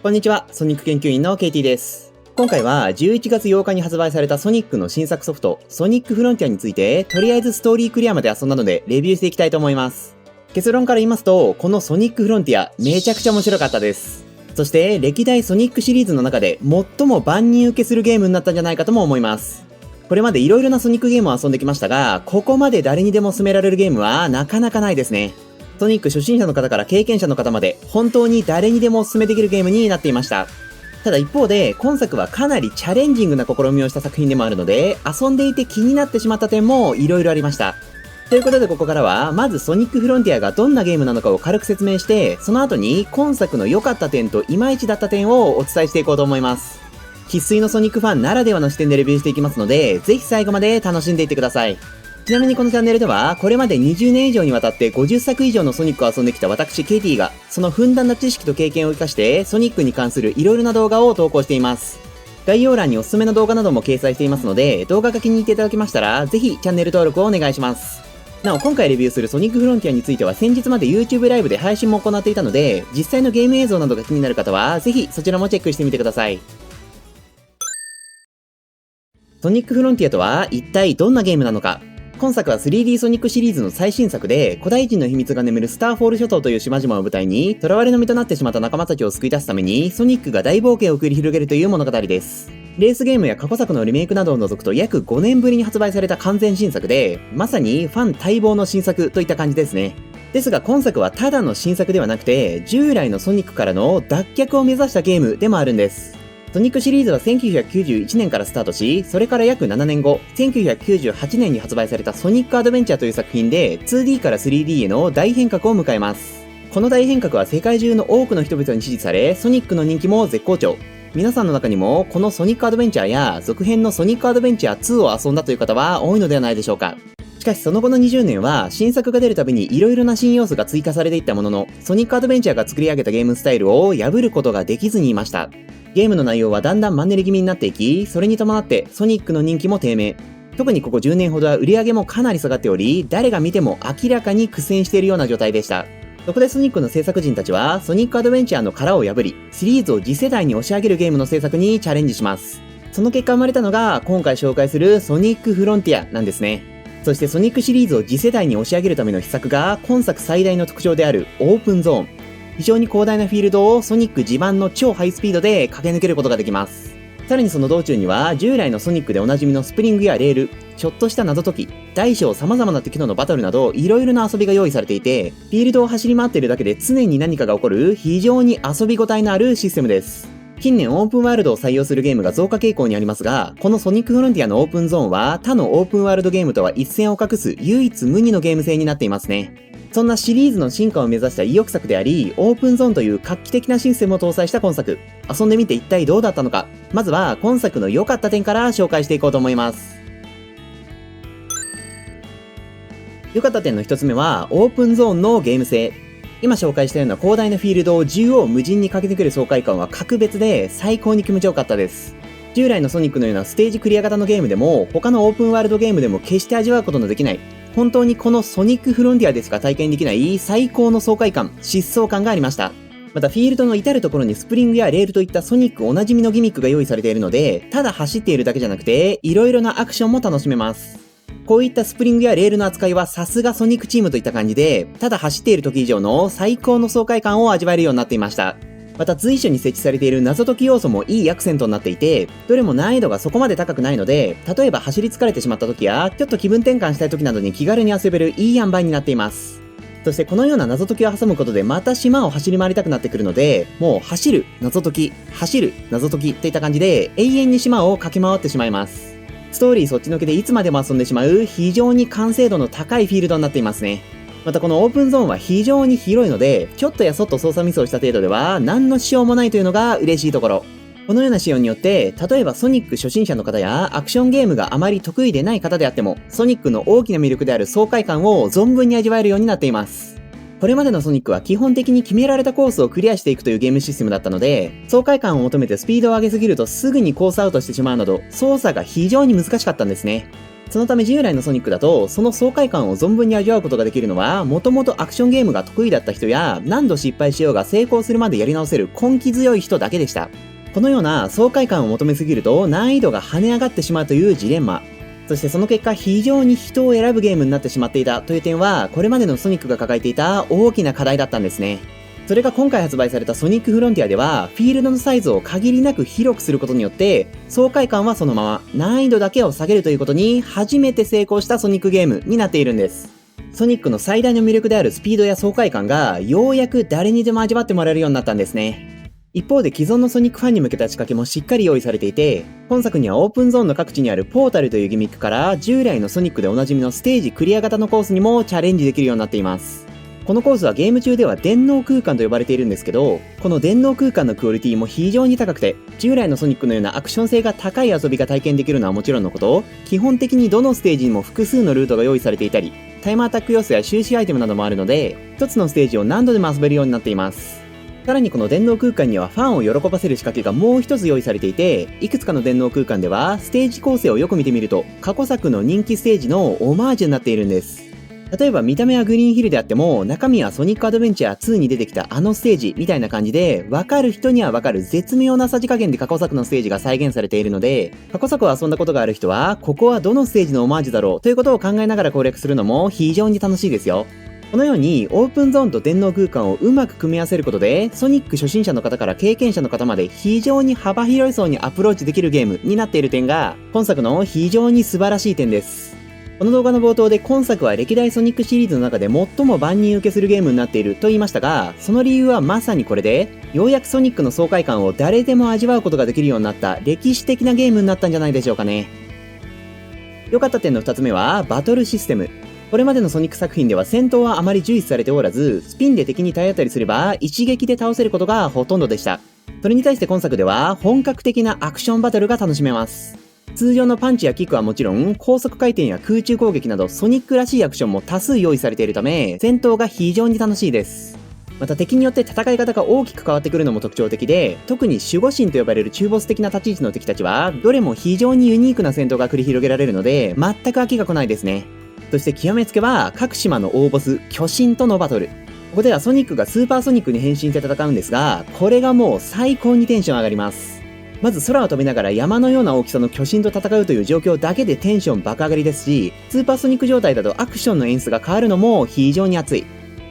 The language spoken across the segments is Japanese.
こんにちは、ソニック研究員の KT です。今回は11月8日に発売されたソニックの新作ソフト、ソニックフロンティアについて、とりあえずストーリークリアまで遊んだので、レビューしていきたいと思います。結論から言いますと、このソニックフロンティア、めちゃくちゃ面白かったです。そして、歴代ソニックシリーズの中で、最も万人受けするゲームになったんじゃないかとも思います。これまで色々なソニックゲームを遊んできましたが、ここまで誰にでも進められるゲームは、なかなかないですね。ソニック初心者の方から経験者の方まで、本当に誰にでもお勧めできるゲームになっていました。ただ一方で、今作はかなりチャレンジングな試みをした作品でもあるので、遊んでいて気になってしまった点も色々ありました。ということでここからは、まずソニックフロンティアがどんなゲームなのかを軽く説明して、その後に今作の良かった点といまいちだった点をお伝えしていこうと思います。生粋のソニックファンならではの視点でレビューしていきますので、ぜひ最後まで楽しんでいってください。ちなみにこのチャンネルでは、これまで20年以上にわたって50作以上のソニックを遊んできた私 KT が、そのふんだんな知識と経験を生かして、ソニックに関する色々な動画を投稿しています。概要欄におすすめの動画なども掲載していますので、動画が気に入っていただけましたら、ぜひチャンネル登録をお願いします。なお、今回レビューするソニックフロンティアについては先日まで YouTube ライブで配信も行っていたので、実際のゲーム映像などが気になる方は、ぜひそちらもチェックしてみてください。ソニックフロンティアとは一体どんなゲームなのか。今作は 3D ソニックシリーズの最新作で、古代人の秘密が眠るスターフォール諸島という島々を舞台に、囚われの身となってしまった仲間たちを救い出すために、ソニックが大冒険を繰り広げるという物語です。レースゲームや過去作のリメイクなどを除くと約5年ぶりに発売された完全新作で、まさにファン待望の新作といった感じですね。ですが今作はただの新作ではなくて、従来のソニックからの脱却を目指したゲームでもあるんです。ソニックシリーズは1991年からスタートし、それから約7年後、1998年に発売されたソニックアドベンチャーという作品で 2D から 3D への大変革を迎えます。この大変革は世界中の多くの人々に支持され、ソニックの人気も絶好調。皆さんの中にもこのソニックアドベンチャーや続編のソニックアドベンチャー2を遊んだという方は多いのではないでしょうか。しかしその後の20年は新作が出るたびに色々な新要素が追加されていったものの、ソニックアドベンチャーが作り上げたゲームスタイルを破ることができずにいました。ゲームの内容はだんだんマンネリ気味になっていき、それに伴ってソニックの人気も低迷。特にここ10年ほどは売り上げもかなり下がっており、誰が見ても明らかに苦戦しているような状態でした。そこでソニックの制作人たちは、ソニックアドベンチャーの殻を破り、シリーズを次世代に押し上げるゲームの制作にチャレンジします。その結果生まれたのが、今回紹介するソニックフロンティアなんですね。そしてソニックシリーズを次世代に押し上げるための秘策が、今作最大の特徴であるオープンゾーン。非常に広大なフィールドをソニック自慢の超ハイスピードで駆け抜けることができます。さらにその道中には従来のソニックでおなじみのスプリングやレール、ちょっとした謎解き、大小様々な敵とのバトルなど色々な遊びが用意されていて、フィールドを走り回っているだけで常に何かが起こる非常に遊び応えのあるシステムです。近年オープンワールドを採用するゲームが増加傾向にありますが、このソニックフロンティアのオープンゾーンは他のオープンワールドゲームとは一線を画す唯一無二のゲーム性になっていますね。そんなシリーズの進化を目指した意欲作であり、オープンゾーンという画期的なシステムを搭載した今作。遊んでみて一体どうだったのか。まずは今作の良かった点から紹介していこうと思います。良かった点の一つ目は、オープンゾーンのゲーム性。今紹介したような広大なフィールドを縦横無尽に駆け抜ける爽快感は格別で最高に気持ちよかったです。従来のソニックのようなステージクリア型のゲームでも、他のオープンワールドゲームでも決して味わうことのできない、本当にこのソニックフロンティアでしか体験できない最高の爽快感、疾走感がありました。またフィールドの至るところにスプリングやレールといったソニックおなじみのギミックが用意されているので、ただ走っているだけじゃなくて、色々なアクションも楽しめます。こういったスプリングやレールの扱いはさすがソニックチームといった感じで、ただ走っている時以上の最高の爽快感を味わえるようになっていました。また随所に設置されている謎解き要素もいいアクセントになっていて、どれも難易度がそこまで高くないので、例えば走り疲れてしまった時や、ちょっと気分転換したい時などに気軽に遊べるいい塩梅になっています。そしてこのような謎解きを挟むことでまた島を走り回りたくなってくるので、もう走る、謎解き、走る、謎解きといった感じで永遠に島を駆け回ってしまいます。ストーリーそっちのけでいつまでも遊んでしまう非常に完成度の高いフィールドになっていますね。またこのオープンゾーンは非常に広いので、ちょっとやそっと操作ミスをした程度では何の支障もないというのが嬉しいところ。このような仕様によって、例えばソニック初心者の方やアクションゲームがあまり得意でない方であっても、ソニックの大きな魅力である爽快感を存分に味わえるようになっています。これまでのソニックは基本的に決められたコースをクリアしていくというゲームシステムだったので、爽快感を求めてスピードを上げすぎるとすぐにコースアウトしてしまうなど、操作が非常に難しかったんですね。そのため従来のソニックだと、その爽快感を存分に味わうことができるのは、もともとアクションゲームが得意だった人や、何度失敗しようが成功するまでやり直せる根気強い人だけでした。このような爽快感を求めすぎると難易度が跳ね上がってしまうというジレンマ。そしてその結果非常に人を選ぶゲームになってしまっていたという点は、これまでのソニックが抱えていた大きな課題だったんですね。それが今回発売されたソニックフロンティアでは、フィールドのサイズを限りなく広くすることによって、爽快感はそのまま、難易度だけを下げるということに初めて成功したソニックゲームになっているんです。ソニックの最大の魅力であるスピードや爽快感が、ようやく誰にでも味わってもらえるようになったんですね。一方で既存のソニックファンに向けた仕掛けもしっかり用意されていて、本作にはオープンゾーンの各地にあるポータルというギミックから、従来のソニックでおなじみのステージクリア型のコースにもチャレンジできるようになっています。このコースはゲーム中では電脳空間と呼ばれているんですけど、この電脳空間のクオリティも非常に高くて、従来のソニックのようなアクション性が高い遊びが体験できるのはもちろんのこと、基本的にどのステージにも複数のルートが用意されていたり、タイムアタック要素や収集アイテムなどもあるので、一つのステージを何度でも遊べるようになっています。さらにこの電脳空間にはファンを喜ばせる仕掛けがもう一つ用意されていて、いくつかの電脳空間ではステージ構成をよく見てみると、過去作の人気ステージのオマージュになっているんです。例えば見た目はグリーンヒルであっても、中身はソニックアドベンチャー2に出てきたあのステージみたいな感じで、わかる人にはわかる絶妙なさじ加減で過去作のステージが再現されているので、過去作を遊んだことがある人は、ここはどのステージのオマージュだろうということを考えながら攻略するのも非常に楽しいですよ。このようにオープンゾーンと電脳空間をうまく組み合わせることで、ソニック初心者の方から経験者の方まで非常に幅広い層にアプローチできるゲームになっている点が、本作の非常に素晴らしい点です。この動画の冒頭で今作は歴代ソニックシリーズの中で最も万人受けするゲームになっていると言いましたが、その理由はまさにこれで、ようやくソニックの爽快感を誰でも味わうことができるようになった歴史的なゲームになったんじゃないでしょうかね。良かった点の2つ目は、バトルシステム。これまでのソニック作品では戦闘はあまり重視されておらず、スピンで敵に体当たりすれば一撃で倒せることがほとんどでした。それに対して今作では本格的なアクションバトルが楽しめます。通常のパンチやキックはもちろん、高速回転や空中攻撃などソニックらしいアクションも多数用意されているため、戦闘が非常に楽しいです。また敵によって戦い方が大きく変わってくるのも特徴的で、特に守護神と呼ばれる中ボス的な立ち位置の敵たちは、どれも非常にユニークな戦闘が繰り広げられるので、全く飽きが来ないですね。そして極めつけは、各島の大ボス、巨神とのバトル。ここではソニックがスーパーソニックに変身して戦うんですが、これがもう最高にテンション上がります。まず空を飛びながら山のような大きさの巨神と戦うという状況だけでテンション爆上がりですし、スーパーソニック状態だとアクションの演出が変わるのも非常に熱い。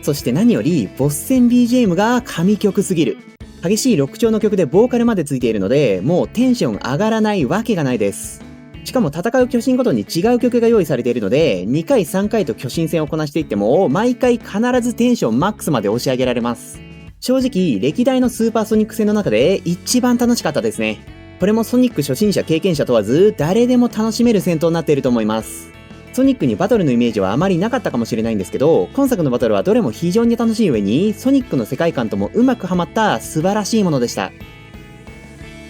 そして何より、ボス戦 BGM が神曲すぎる。激しいロック調の曲でボーカルまでついているので、もうテンション上がらないわけがないです。しかも戦う巨神ごとに違う曲が用意されているので、2回3回と巨神戦をこなしていっても、毎回必ずテンションマックスまで押し上げられます。正直、歴代のスーパーソニック戦の中で一番楽しかったですね。これもソニック初心者経験者問わず、誰でも楽しめる戦闘になっていると思います。ソニックにバトルのイメージはあまりなかったかもしれないんですけど、今作のバトルはどれも非常に楽しい上に、ソニックの世界観ともうまくはまった素晴らしいものでした。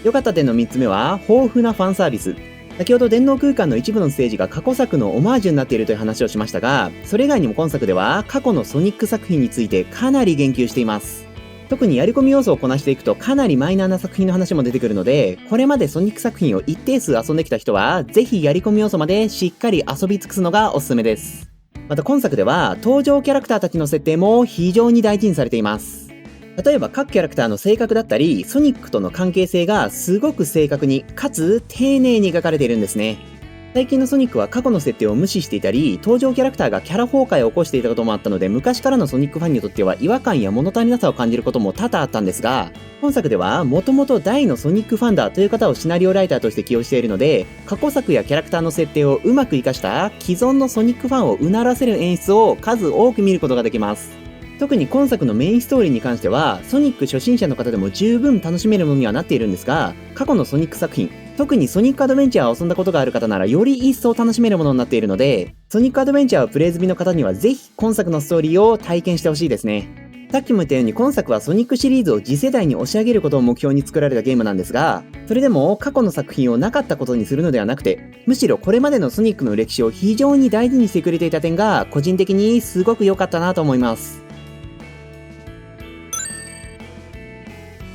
良かった点の3つ目は、豊富なファンサービス。先ほど電脳空間の一部のステージが過去作のオマージュになっているという話をしましたが、それ以外にも今作では過去のソニック作品についてかなり言及しています。特にやり込み要素をこなしていくとかなりマイナーな作品の話も出てくるので、これまでソニック作品を一定数遊んできた人は、ぜひやり込み要素までしっかり遊び尽くすのがおすすめです。また今作では登場キャラクターたちの設定も非常に大事にされています。例えば各キャラクターの性格だったり、ソニックとの関係性がすごく正確に、かつ丁寧に描かれているんですね。最近のソニックは過去の設定を無視していたり、登場キャラクターがキャラ崩壊を起こしていたこともあったので、昔からのソニックファンにとっては違和感や物足りなさを感じることも多々あったんですが、本作ではもともと大のソニックファンだという方をシナリオライターとして起用しているので、過去作やキャラクターの設定をうまく活かした既存のソニックファンをうならせる演出を数多く見ることができます。特に今作のメインストーリーに関しては、ソニック初心者の方でも十分楽しめるものにはなっているんですが、過去のソニック作品、特にソニックアドベンチャーを遊んだことがある方ならより一層楽しめるものになっているので、ソニックアドベンチャーをプレイ済みの方にはぜひ今作のストーリーを体験してほしいですね。さっきも言ったように今作はソニックシリーズを次世代に押し上げることを目標に作られたゲームなんですが、それでも過去の作品をなかったことにするのではなくて、むしろこれまでのソニックの歴史を非常に大事にしてくれていた点が個人的にすごく良かったなと思います。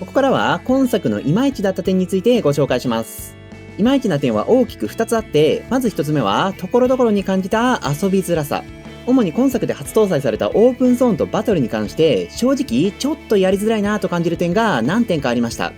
ここからは今作のいまいちだった点についてご紹介します。いまいちな点は大きく2つあって、まず1つ目は、ところどころに感じた遊びづらさ。主に今作で初搭載されたオープンゾーンとバトルに関して、正直ちょっとやりづらいなと感じる点が何点かありました。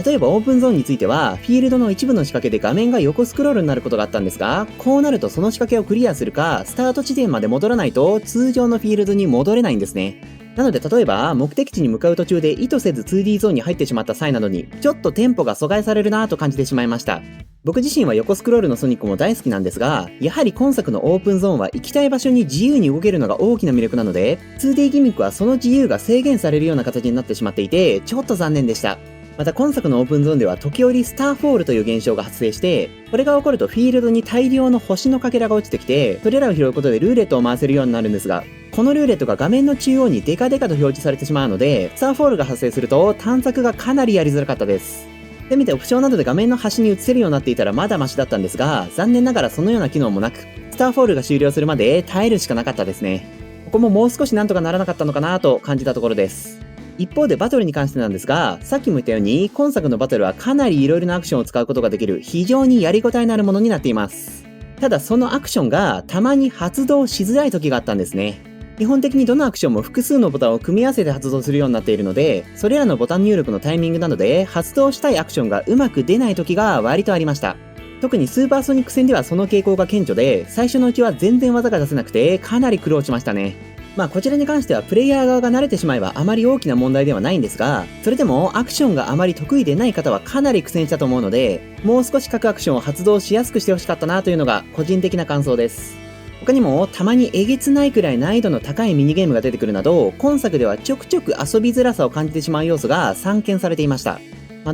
例えばオープンゾーンについては、フィールドの一部の仕掛けで画面が横スクロールになることがあったんですが、こうなるとその仕掛けをクリアするか、スタート地点まで戻らないと通常のフィールドに戻れないんですね。なので例えば、目的地に向かう途中で意図せず 2D ゾーンに入ってしまった際などに、ちょっとテンポが阻害されるなぁと感じてしまいました。僕自身は横スクロールのソニックも大好きなんですが、やはり今作のオープンゾーンは行きたい場所に自由に動けるのが大きな魅力なので、2D ギミックはその自由が制限されるような形になってしまっていて、ちょっと残念でした。また今作のオープンゾーンでは時折スターフォールという現象が発生して、これが起こるとフィールドに大量の星のかけらが落ちてきて、それらを拾うことでルーレットを回せるようになるんですが、このルーレットが画面の中央にデカデカと表示されてしまうので、スターフォールが発生すると探索がかなりやりづらかったです。せめてオプションなどで画面の端に映せるようになっていたらまだマシだったんですが、残念ながらそのような機能もなく、スターフォールが終了するまで耐えるしかなかったですね。ここももう少しなんとかならなかったのかなと感じたところです。一方でバトルに関してなんですが、さっきも言ったように今作のバトルはかなり色々なアクションを使うことができる非常にやりごたえのあるものになっています。ただそのアクションがたまに発動しづらい時があったんですね。基本的にどのアクションも複数のボタンを組み合わせて発動するようになっているので、それらのボタン入力のタイミングなどで発動したいアクションがうまく出ない時が割とありました。特にスーパーソニック戦ではその傾向が顕著で、最初のうちは全然技が出せなくてかなり苦労しましたね。こちらに関してはプレイヤー側が慣れてしまえばあまり大きな問題ではないんですが、それでもアクションがあまり得意でない方はかなり苦戦したと思うので、もう少し各アクションを発動しやすくしてほしかったなというのが個人的な感想です。他にもたまにえげつないくらい難易度の高いミニゲームが出てくるなど、今作ではちょくちょく遊びづらさを感じてしまう要素が散見されていました。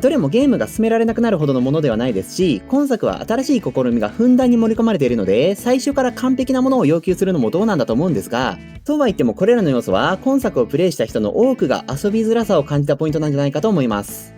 どれもゲームが進められなくなるほどのものではないですし、今作は新しい試みがふんだんに盛り込まれているので、最初から完璧なものを要求するのもどうなんだと思うんですが、そうは言ってもこれらの要素は今作をプレイした人の多くが遊びづらさを感じたポイントなんじゃないかと思います。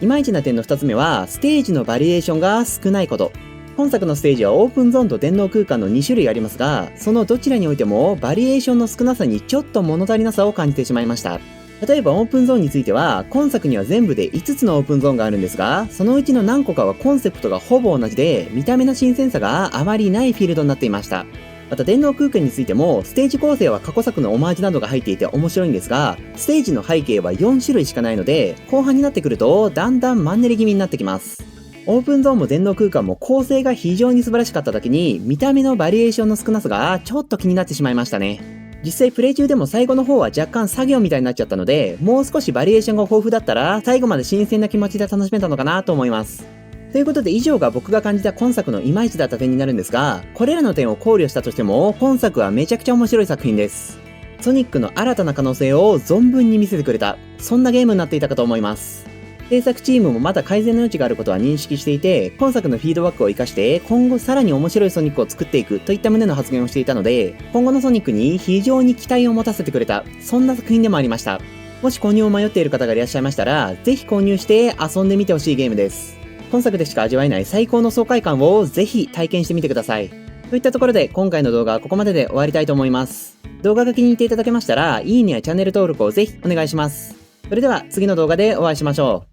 いまいちな点の2つ目は、ステージのバリエーションが少ないこと。本作のステージはオープンゾーンと電脳空間の2種類ありますが、そのどちらにおいてもバリエーションの少なさにちょっと物足りなさを感じてしまいました。例えばオープンゾーンについては、今作には全部で5つのオープンゾーンがあるんですが、そのうちの何個かはコンセプトがほぼ同じで、見た目の新鮮さがあまりないフィールドになっていました。また電脳空間についても、ステージ構成は過去作のオマージュなどが入っていて面白いんですが、ステージの背景は4種類しかないので、後半になってくるとだんだんマンネリ気味になってきます。オープンゾーンも電脳空間も構成が非常に素晴らしかっただけに、見た目のバリエーションの少なさがちょっと気になってしまいましたね。実際プレイ中でも最後の方は若干作業みたいになっちゃったので、もう少しバリエーションが豊富だったら最後まで新鮮な気持ちで楽しめたのかなと思います。ということで以上が僕が感じた今作のいまいちだった点になるんですが、これらの点を考慮したとしても今作はめちゃくちゃ面白い作品です。ソニックの新たな可能性を存分に見せてくれた、そんなゲームになっていたかと思います。制作チームもまだ改善の余地があることは認識していて、今作のフィードバックを活かして今後さらに面白いソニックを作っていくといった旨の発言をしていたので、今後のソニックに非常に期待を持たせてくれた、そんな作品でもありました。もし購入を迷っている方がいらっしゃいましたら、ぜひ購入して遊んでみてほしいゲームです。今作でしか味わえない最高の爽快感をぜひ体験してみてください。といったところで今回の動画はここまでで終わりたいと思います。動画が気に入っていただけましたら、いいねやチャンネル登録をぜひお願いします。それでは次の動画でお会いしましょう。